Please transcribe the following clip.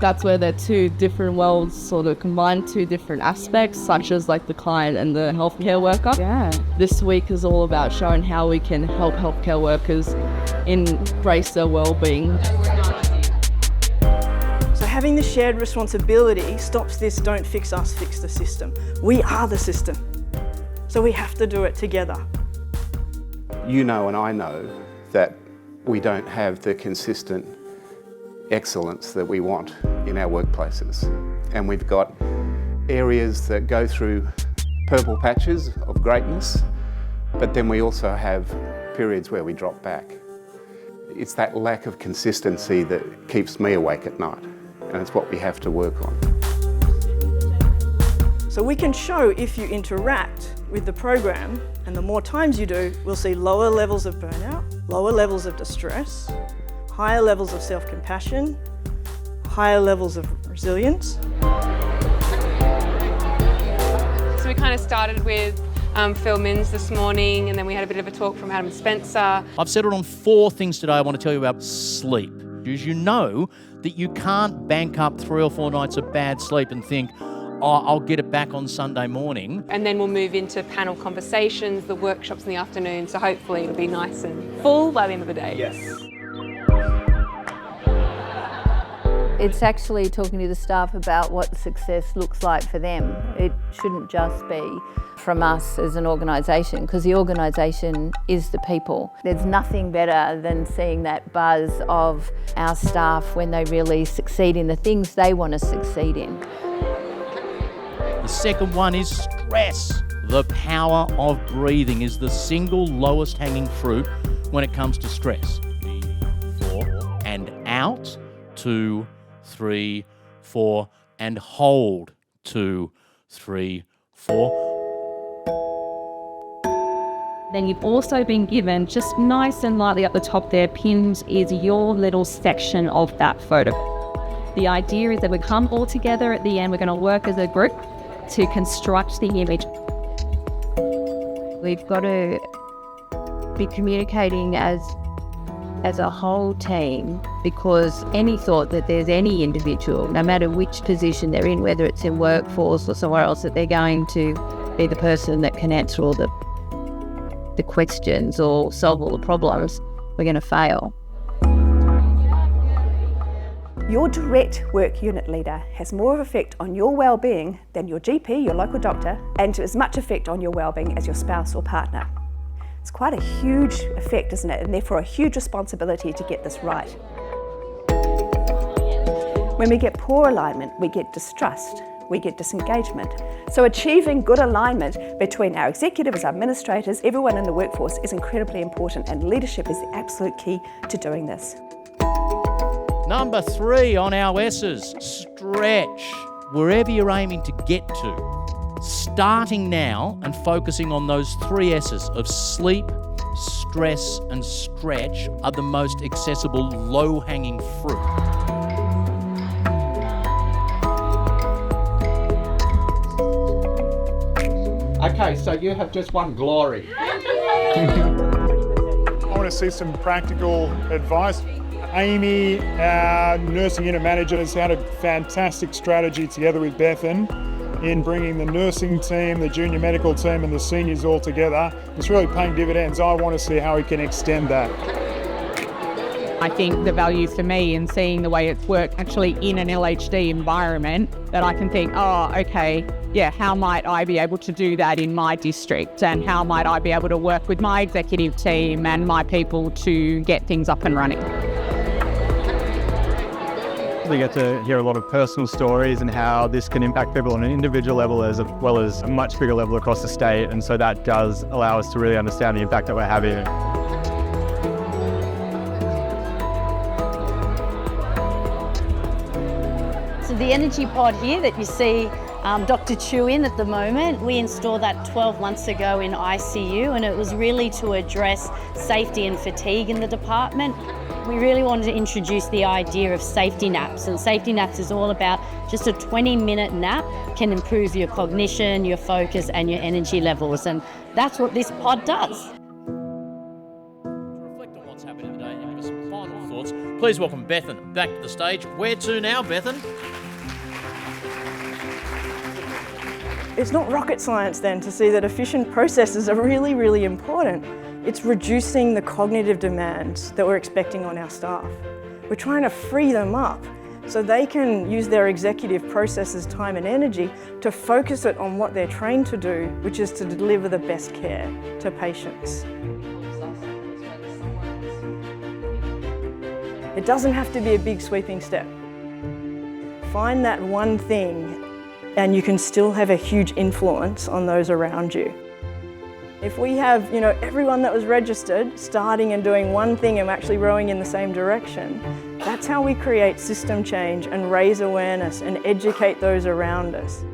that's where they're two different worlds sort of combine two different aspects, such as like the client and the healthcare worker. Yeah. This week is all about showing how we can help healthcare workers embrace their well-being. So having the shared responsibility stops this don't fix us, fix the system. We are the system. So we have to do it together. You know and I know that we don't have the consistent excellence that we want in our workplaces. And we've got areas that go through purple patches of greatness, but then we also have periods where we drop back. It's that lack of consistency that keeps me awake at night, and it's what we have to work on. So we can show if you interact with the program, and the more times you do, we'll see lower levels of burnout, lower levels of distress, higher levels of self-compassion, higher levels of resilience. So we kind of started with Phil Minns this morning, and then we had a bit of a talk from Adam Spencer. I've settled on 4 things today I want to tell you about sleep. As you know that you can't bank up 3 or 4 nights of bad sleep and think, oh, I'll get it back on Sunday morning. And then we'll move into panel conversations, the workshops in the afternoon, so hopefully it'll be nice and full by the end of the day. Yes. It's actually talking to the staff about what success looks like for them. It shouldn't just be from us as an organisation, because the organisation is the people. There's nothing better than seeing that buzz of our staff when they really succeed in the things they want to succeed in. The second one is stress. The power of breathing is the single lowest hanging fruit when it comes to stress. 4 and out, 2, 3, 4, and hold, 2, 3, 4. Then you've also been given, just nice and lightly up the top there, pinned is your little section of that photo. The idea is that we come all together at the end, we're going to work as a group to construct the image. We've got to be communicating as a whole team, because any thought that there's any individual, no matter which position they're in, whether it's in workforce or somewhere else, that they're going to be the person that can answer all the questions or solve all the problems, we're going to fail. Your direct work unit leader has more of effect on your well-being than your GP, your local doctor, and as much effect on your well-being as your spouse or partner. It's quite a huge effect, isn't it? And therefore a huge responsibility to get this right. When we get poor alignment, we get distrust, we get disengagement. So achieving good alignment between our executives, our administrators, everyone in the workforce is incredibly important, and leadership is the absolute key to doing this. Number 3 on our S's, stretch. Wherever you're aiming to get to, starting now and focusing on those 3 S's of sleep, stress and stretch are the most accessible low-hanging fruit. Okay, so you have just won glory. I want to see some practical advice. Amy, our nursing unit manager, has had a fantastic strategy together with Bethan in bringing the nursing team, the junior medical team and the seniors all together. It's really paying dividends. I want to see how we can extend that. I think the value for me in seeing the way it's worked actually in an LHD environment, that I can think, oh, okay, yeah, how might I be able to do that in my district, and how might I be able to work with my executive team and my people to get things up and running. We get to hear a lot of personal stories and how this can impact people on an individual level as well as a much bigger level across the state, and so that does allow us to really understand the impact that we're having. So the energy pod here that you see Dr. Chu in at the moment, we installed that 12 months ago in ICU, and it was really to address safety and fatigue in the department. We really wanted to introduce the idea of safety naps, and safety naps is all about just a 20-minute nap can improve your cognition, your focus and your energy levels, and that's what this pod does. Reflect on what's happened today and give us some final thoughts. Please welcome Bethan back to the stage. Where to now, Bethan? It's not rocket science then to see that efficient processes are really, really important. It's reducing the cognitive demands that we're expecting on our staff. We're trying to free them up so they can use their executive processes, time and energy to focus it on what they're trained to do, which is to deliver the best care to patients. It doesn't have to be a big sweeping step. Find that one thing and you can still have a huge influence on those around you. If we have, everyone that was registered starting and doing one thing and actually rowing in the same direction, that's how we create system change and raise awareness and educate those around us.